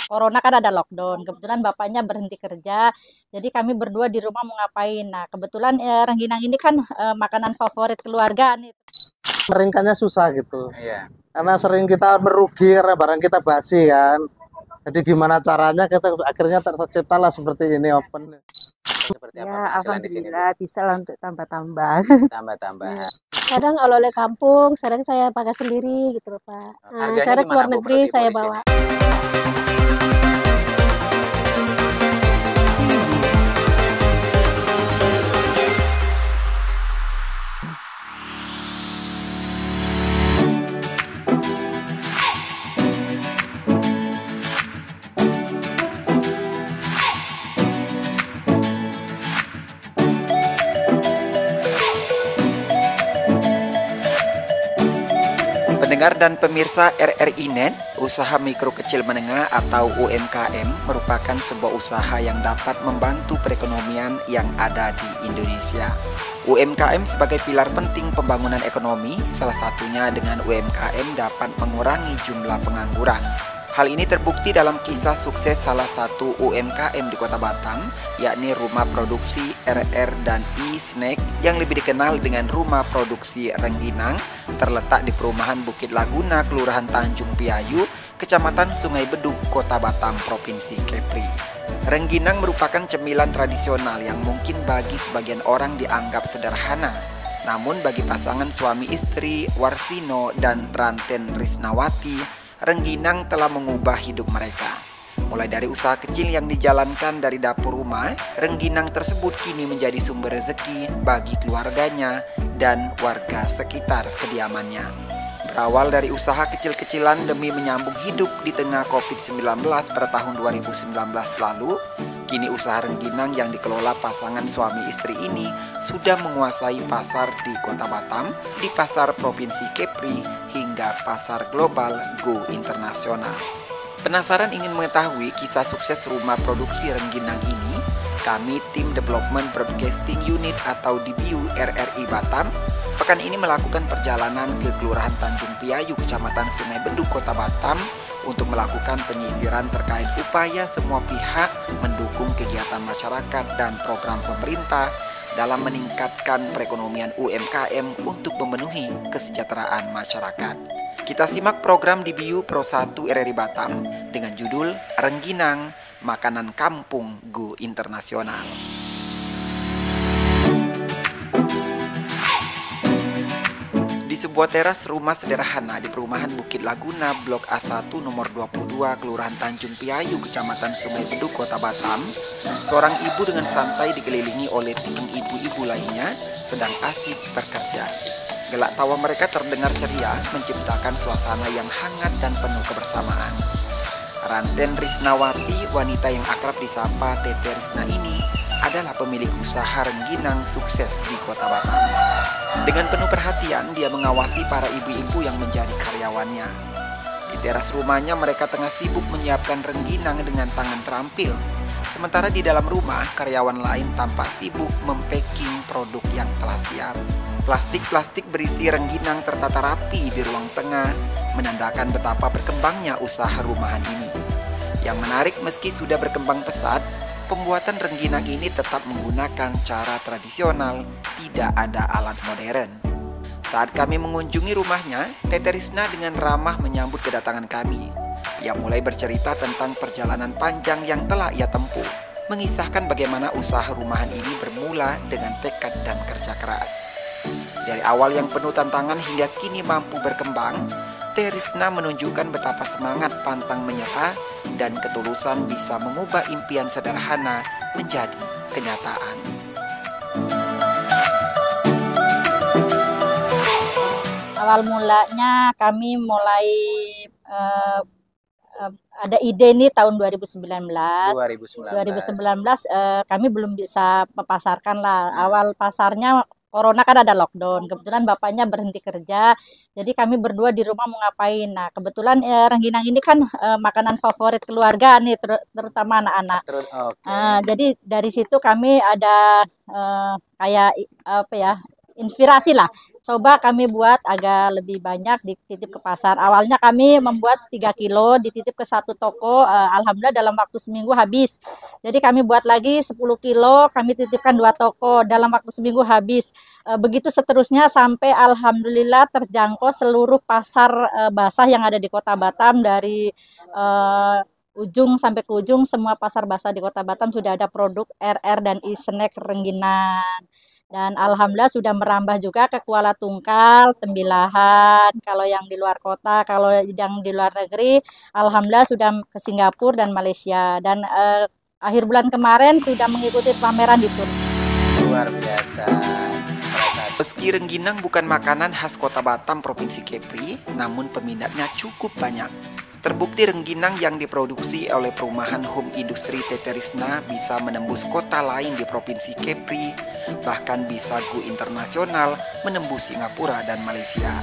corona kan ada lockdown. Kebetulan bapaknya berhenti kerja, jadi kami berdua di rumah mau ngapain. Nah, kebetulan rengginang ini kan makanan favorit keluarga nih. Meringkannya susah gitu. Iya. Karena sering kita merugi karena barang kita basi kan. Jadi gimana caranya kita akhirnya terciptalah seperti ini open. Seperti apa Ya, penghasilan di sini, Bu? alhamdulillah bisa lah untuk tambah-tambah. Tambah-tambah. Kadang oleh-oleh kampung, kadang saya pakai sendiri gitu loh, Pak. Harganya Kadang gimana, keluar Bu, negeri menurut Ibu saya di sini? bawa. Pendengar dan pemirsa RRI Net, usaha mikro kecil menengah atau UMKM merupakan sebuah usaha yang dapat membantu perekonomian yang ada di Indonesia. UMKM sebagai pilar penting pembangunan ekonomi, salah satunya dengan UMKM dapat mengurangi jumlah pengangguran. Hal ini terbukti dalam kisah sukses salah satu UMKM di Kota Batam, yakni Rumah Produksi RR dan I Snack yang lebih dikenal dengan Rumah Produksi Rengginang, terletak di Perumahan Bukit Laguna, Kelurahan Tanjung Piayu, Kecamatan Sungai Bedug, Kota Batam, Provinsi Kepri. Rengginang merupakan cemilan tradisional yang mungkin bagi sebagian orang dianggap sederhana. Namun bagi pasangan suami istri Warsino dan Ranten Risnawati, rengginang telah mengubah hidup mereka. Mulai dari usaha kecil yang dijalankan dari dapur rumah, rengginang tersebut kini menjadi sumber rezeki bagi keluarganya dan warga sekitar kediamannya. Berawal dari usaha kecil-kecilan demi menyambung hidup di tengah COVID-19 pada tahun 2019 lalu, kini usaha rengginang yang dikelola pasangan suami istri ini sudah menguasai pasar di Kota Batam, di pasar Provinsi Kepri, hingga pasar global Go Internasional. Penasaran ingin mengetahui kisah sukses rumah produksi rengginang ini? Kami tim Development Broadcasting Unit atau DBU RRI Batam pekan ini melakukan perjalanan ke Kelurahan Tanjung Piayu, Kecamatan Sungai Bedug, Kota Batam untuk melakukan penyisiran terkait upaya semua pihak mendukung kegiatan masyarakat dan program pemerintah dalam meningkatkan perekonomian UMKM untuk memenuhi kesejahteraan masyarakat. Kita simak program DBU Pro 1 RRI Batam dengan judul Rengginang, Makanan Kampung Go Internasional. Di sebuah teras rumah sederhana di perumahan Bukit Laguna, Blok A1 nomor 22, Kelurahan Tanjung Piayu, Kecamatan Sungai Bedug, Kota Batam, seorang ibu dengan santai dikelilingi oleh tim ibu-ibu lainnya sedang asyik bekerja. Gelak tawa mereka terdengar ceria, menciptakan suasana yang hangat dan penuh kebersamaan. Ranten Risnawati, wanita yang akrab disapa Tete Risna ini, adalah pemilik usaha rengginang sukses di Kota Batam. Dengan penuh perhatian, dia mengawasi para ibu-ibu yang menjadi karyawannya. Di teras rumahnya, mereka tengah sibuk menyiapkan rengginang dengan tangan terampil. Sementara di dalam rumah, karyawan lain tampak sibuk mempacking produk yang telah siap. Plastik-plastik berisi rengginang tertata rapi di ruang tengah, menandakan betapa berkembangnya usaha rumahan ini. Yang menarik, meski sudah berkembang pesat, pembuatan rengginang ini tetap menggunakan cara tradisional, tidak ada alat modern. Saat kami mengunjungi rumahnya, Tete Risna dengan ramah menyambut kedatangan kami. Ia mulai bercerita tentang perjalanan panjang yang telah ia tempuh, mengisahkan bagaimana usaha rumahan ini bermula dengan tekad dan kerja keras. Dari awal yang penuh tantangan hingga kini mampu berkembang, Tete Risna menunjukkan betapa semangat pantang menyerah dan ketulusan bisa mengubah impian sederhana menjadi kenyataan. Awal mulanya kami mulai ada ide nih tahun 2019. 2019 kami belum bisa mempasarkan lah. Awal pasarnya corona kan ada lockdown. Kebetulan bapaknya berhenti kerja, jadi kami berdua di rumah mau ngapain. Nah, kebetulan rengginang ini kan makanan favorit keluarga nih, terutama anak-anak. Jadi dari situ kami ada kayak apa ya, inspirasi lah. coba kami buat agak lebih banyak dititip ke pasar. Awalnya kami membuat 3 kilo dititip ke satu toko, alhamdulillah dalam waktu seminggu habis. Jadi kami buat lagi 10 kilo, kami titipkan 2 toko, dalam waktu seminggu habis. Begitu seterusnya sampai alhamdulillah terjangkau seluruh pasar basah yang ada di Kota Batam, dari ujung sampai ke ujung. Semua pasar basah di Kota Batam sudah ada produk RR dan snack rengginang. Dan alhamdulillah sudah merambah juga ke Kuala Tungkal, Tembilahan, kalau yang di luar kota, kalau yang di luar negeri, alhamdulillah sudah ke Singapura dan Malaysia. Dan akhir bulan kemarin sudah mengikuti pameran di Turki. Luar biasa. Meski rengginang bukan makanan khas Kota Batam, Provinsi Kepri, namun peminatnya cukup banyak. Terbukti rengginang yang diproduksi oleh perumahan home industri Teterisna bisa menembus kota lain di Provinsi Kepri, bahkan bisa go internasional menembus Singapura dan Malaysia.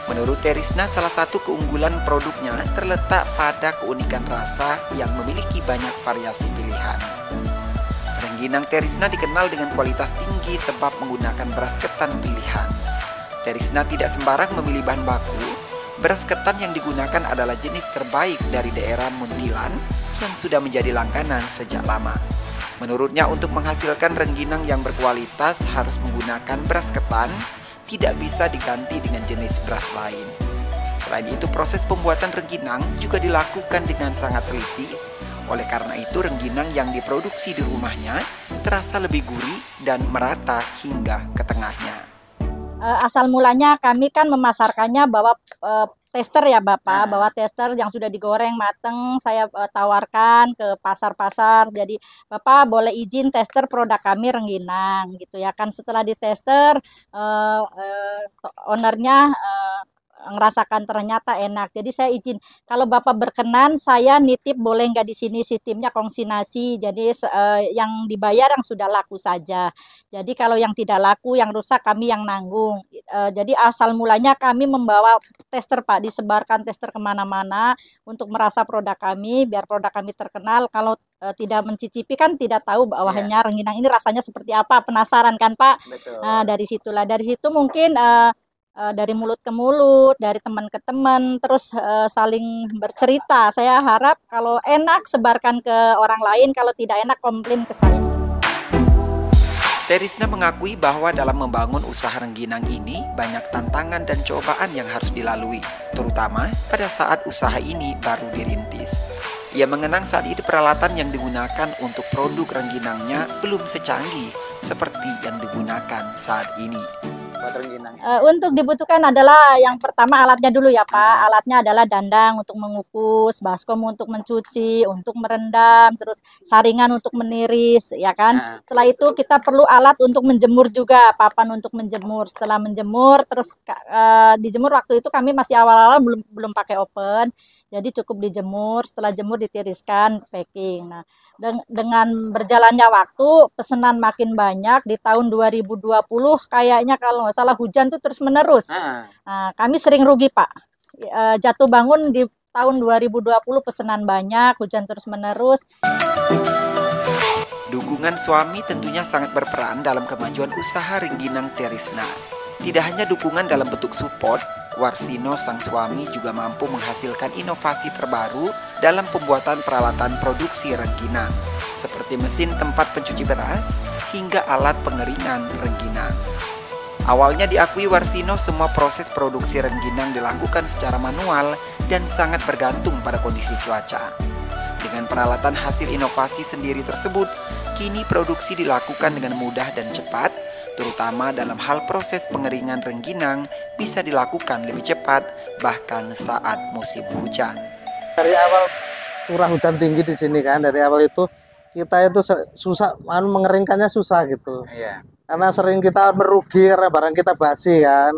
Menurut Terisna, salah satu keunggulan produknya terletak pada keunikan rasa yang memiliki banyak variasi pilihan. Rengginang Terisna dikenal dengan kualitas tinggi sebab menggunakan beras ketan pilihan. Terisna tidak sembarang memilih bahan baku. Beras ketan yang digunakan adalah jenis terbaik dari daerah Muntilan yang sudah menjadi langganan sejak lama. Menurutnya, untuk menghasilkan rengginang yang berkualitas harus menggunakan beras ketan, tidak bisa diganti dengan jenis beras lain. Selain itu, proses pembuatan rengginang juga dilakukan dengan sangat teliti. Oleh karena itu, rengginang yang diproduksi di rumahnya terasa lebih gurih dan merata hingga ke tengahnya. Asal mulanya kami kan memasarkannya bawa tester ya Bapak, bawa tester yang sudah digoreng mateng, saya tawarkan ke pasar-pasar. Jadi Bapak boleh izin tester produk kami rengginang gitu ya kan. Setelah ditester, ownernya ngerasakan ternyata enak. Jadi saya izin, kalau Bapak berkenan saya nitip boleh nggak di sini, sistemnya konsignasi. Jadi yang dibayar yang sudah laku saja. Jadi kalau yang tidak laku, yang rusak kami yang nanggung. Jadi asal mulanya kami membawa tester Pak, disebarkan tester kemana-mana untuk merasa produk kami, biar produk kami terkenal. Kalau tidak mencicipi kan tidak tahu bahwanya rengginang ini rasanya seperti apa, penasaran kan Pak? Betul. Nah dari situ mungkin dari mulut ke mulut, dari teman ke teman, terus saling bercerita. Saya harap kalau enak sebarkan ke orang lain, kalau tidak enak komplain ke saya. Terisna mengakui bahwa dalam membangun usaha rengginang ini banyak tantangan dan cobaan yang harus dilalui, terutama pada saat usaha ini baru dirintis. Ia mengenang saat itu peralatan yang digunakan untuk produk rengginangnya belum secanggih seperti yang digunakan saat ini. Buat rengginang. Untuk dibutuhkan adalah yang pertama alatnya dulu ya Pak. Alatnya adalah dandang untuk mengukus, baskom untuk mencuci, untuk merendam, terus saringan untuk meniris, ya kan. Setelah itu kita perlu alat untuk menjemur juga, papan untuk menjemur. Setelah menjemur, terus dijemur waktu itu kami masih awal-awal belum pakai oven, jadi cukup dijemur. Setelah jemur ditiriskan, packing. Nah, dengan berjalannya waktu, pesanan makin banyak. Di tahun 2020 kayaknya kalau nggak salah hujan tuh terus menerus. Nah, kami sering rugi Pak. Jatuh bangun di tahun 2020 pesanan banyak, hujan terus menerus. Dukungan suami tentunya sangat berperan dalam kemajuan usaha rengginang Terisna. Tidak hanya dukungan dalam bentuk support, Warsino sang suami juga mampu menghasilkan inovasi terbaru dalam pembuatan peralatan produksi rengginang, seperti mesin tempat pencuci beras hingga alat pengeringan rengginang. Awalnya diakui Warsino, semua proses produksi rengginang dilakukan secara manual dan sangat bergantung pada kondisi cuaca. Dengan peralatan hasil inovasi sendiri tersebut, kini produksi dilakukan dengan mudah dan cepat, terutama dalam hal proses pengeringan rengginang bisa dilakukan lebih cepat bahkan saat musim hujan. Dari awal curah hujan tinggi di sini kan, dari awal itu kita itu susah mengeringkannya susah gitu. Iya. Karena sering kita merugi karena barang kita basi kan.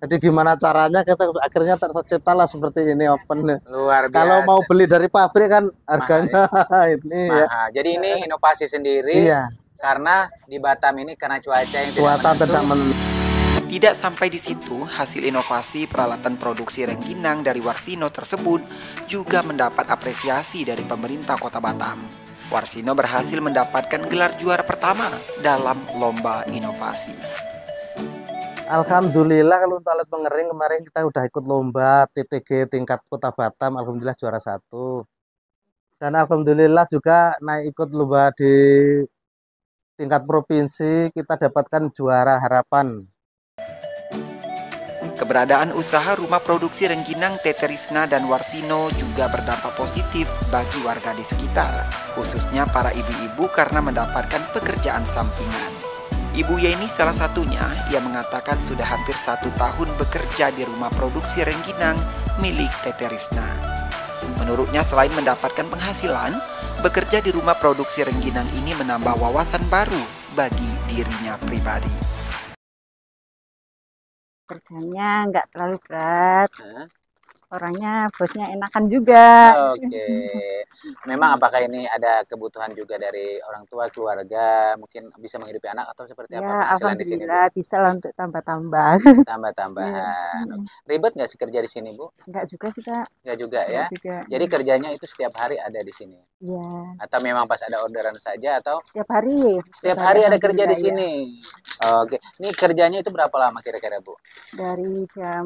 Jadi gimana caranya kita akhirnya terciptalah seperti ini oven. Luar biasa. Kalau mau beli dari pabrik kan harganya ini ya. Jadi ini inovasi sendiri. Iya. Karena di Batam ini karena cuaca yang tidak menentu. Tidak sampai di situ, hasil inovasi peralatan produksi rengginang dari Warsino tersebut juga mendapat apresiasi dari pemerintah Kota Batam. Warsino berhasil mendapatkan gelar juara pertama dalam lomba inovasi. Alhamdulillah kalau untuk alat pengering kemarin kita udah ikut lomba TTG tingkat Kota Batam, alhamdulillah juara 1. Dan alhamdulillah juga naik ikut lomba di tingkat provinsi, kita dapatkan juara harapan. Keberadaan usaha rumah produksi rengginang Tete Risna dan Warsino juga berdampak positif bagi warga di sekitar, khususnya para ibu-ibu karena mendapatkan pekerjaan sampingan. Ibu Yeni salah satunya, ia mengatakan sudah hampir 1 tahun bekerja di rumah produksi rengginang milik Tete Risna. Menurutnya selain mendapatkan penghasilan, bekerja di rumah produksi rengginang ini menambah wawasan baru bagi dirinya pribadi. Kerjanya nggak terlalu berat, Hah? orangnya bosnya enakan juga. Oke. Memang apakah ini ada kebutuhan juga dari orang tua, keluarga, mungkin bisa menghidupi anak atau seperti apa Ya, penghasilan di sini, Bu? alhamdulillah bisa lah untuk tambah-tambah. Tambah-tambahan. Iya. Ribet nggak sih kerja di sini, Bu? Enggak juga sih Kak. Nggak juga ya? Enggak juga. Jadi kerjanya itu setiap hari ada di sini? Iya, Atau memang pas ada orderan saja atau setiap hari. setiap hari ada kerja di alhamdulillah, sini? Oke. Ini kerjanya itu berapa lama kira-kira, Bu? ya. Dari jam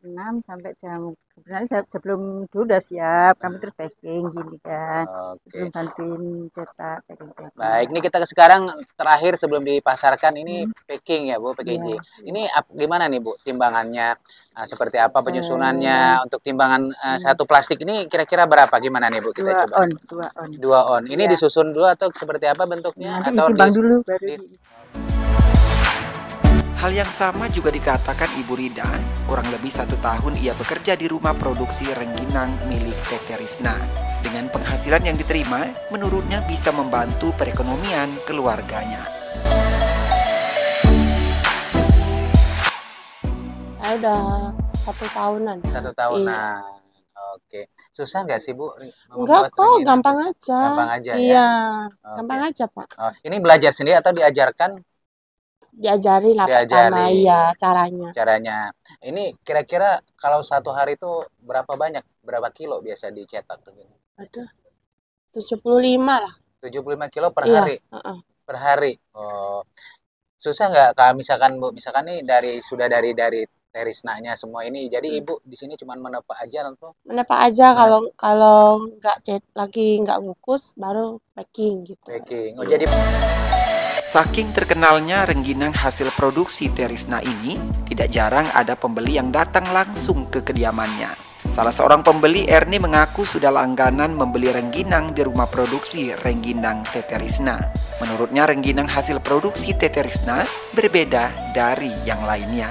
6 sampai jam, sebenarnya sebelum dulu udah siap, kami terus packing gini kan. Oke. Belum bantuin cetak, packing. Baik, ini kita sekarang terakhir sebelum dipasarkan ini packing ya, Bu, packaging. Ini gimana nih, Bu, timbangannya? Seperti apa penyusunannya? Untuk timbangan satu plastik ini kira-kira berapa? Gimana nih, Bu? Kita coba. 2 on. 2 on. Ini Iya. disusun dulu atau seperti apa bentuknya? Nanti Atau ditimbang dulu baru di- Hal yang sama juga dikatakan Ibu Rida, kurang lebih 1 tahun ia bekerja di rumah produksi rengginang milik Tete Risna. Dengan penghasilan yang diterima, menurutnya bisa membantu perekonomian keluarganya. Saya udah 1 tahunan. 1 tahunan. Oke. Susah nggak sih, Bu? Enggak membuat kok, rengginang? gampang aja. Gampang aja ya? Iya, Oke. gampang aja Pak. Oh, ini belajar sendiri atau diajarkan Diajari lah pertama, Diajari. iya caranya. caranya? Ini kira-kira kalau 1 hari itu berapa banyak, berapa kilo biasa dicetak begini? Aduh, 75 lah. 75 kilo per Iya, hari? heeh. Per hari. Oh. Susah nggak kalau misalkan, Bu, misalkan nih dari Terisnanya semua ini, jadi Ibu di sini cuma menepak aja atau? Menepak aja kalau nggak lagi nggak ngukus baru packing gitu. Packing. Oh, jadi Saking terkenalnya rengginang hasil produksi Terisna ini, tidak jarang ada pembeli yang datang langsung ke kediamannya. Salah seorang pembeli, Erni, mengaku sudah langganan membeli rengginang di rumah produksi rengginang Tete Risna. Menurutnya rengginang hasil produksi Tete Risna berbeda dari yang lainnya.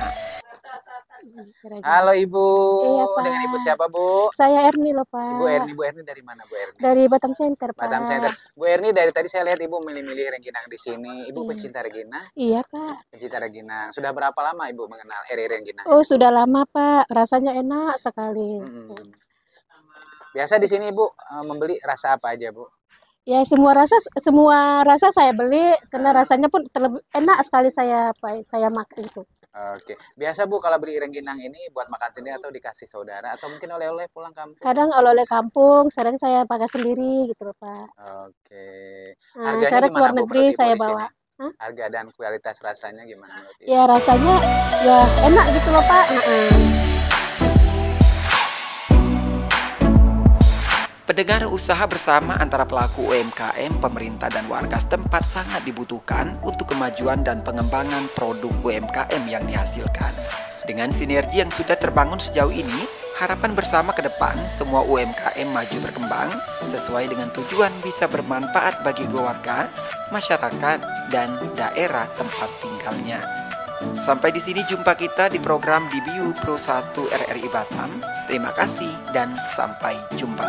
halo Ibu. Iya, Pak. Dengan Ibu siapa, Bu? Saya Erni loh Pak. Bu Erni dari mana, Bu Erni? Dari Batam Center Pak. Batam Center. Bu Erni, dari tadi saya lihat Ibu milih-milih rengginang di sini. Ibu Iya. pencinta rengginang? Iya Pak. Pencinta rengginang. Sudah berapa lama Ibu mengenal eri rengginang? Oh sudah lama Pak, rasanya enak sekali. Hmm. Biasa di sini Ibu membeli rasa apa aja, Bu? Ya semua rasa saya beli karena rasanya pun enak sekali saya makan itu. Oke. Biasa Bu kalau beli rengginang ini buat makan sendiri atau dikasih saudara atau mungkin oleh-oleh pulang kampung? Kadang oleh-oleh kampung, sering saya pakai sendiri gitu loh Pak. Oke. Nah, Harganya kadang gimana, keluar Bu, negeri menurut Ibu saya di sini? bawa. Hah? Harga dan kualitas rasanya gimana menurut Ibu? Ya rasanya ya enak gitu loh Pak. Pendengar, usaha bersama antara pelaku UMKM, pemerintah dan warga setempat sangat dibutuhkan untuk kemajuan dan pengembangan produk UMKM yang dihasilkan. Dengan sinergi yang sudah terbangun sejauh ini, harapan bersama ke depan semua UMKM maju berkembang sesuai dengan tujuan bisa bermanfaat bagi keluarga, masyarakat, dan daerah tempat tinggalnya. Sampai di sini jumpa kita di program DBU Pro 1 RRI Batam. Terima kasih dan sampai jumpa.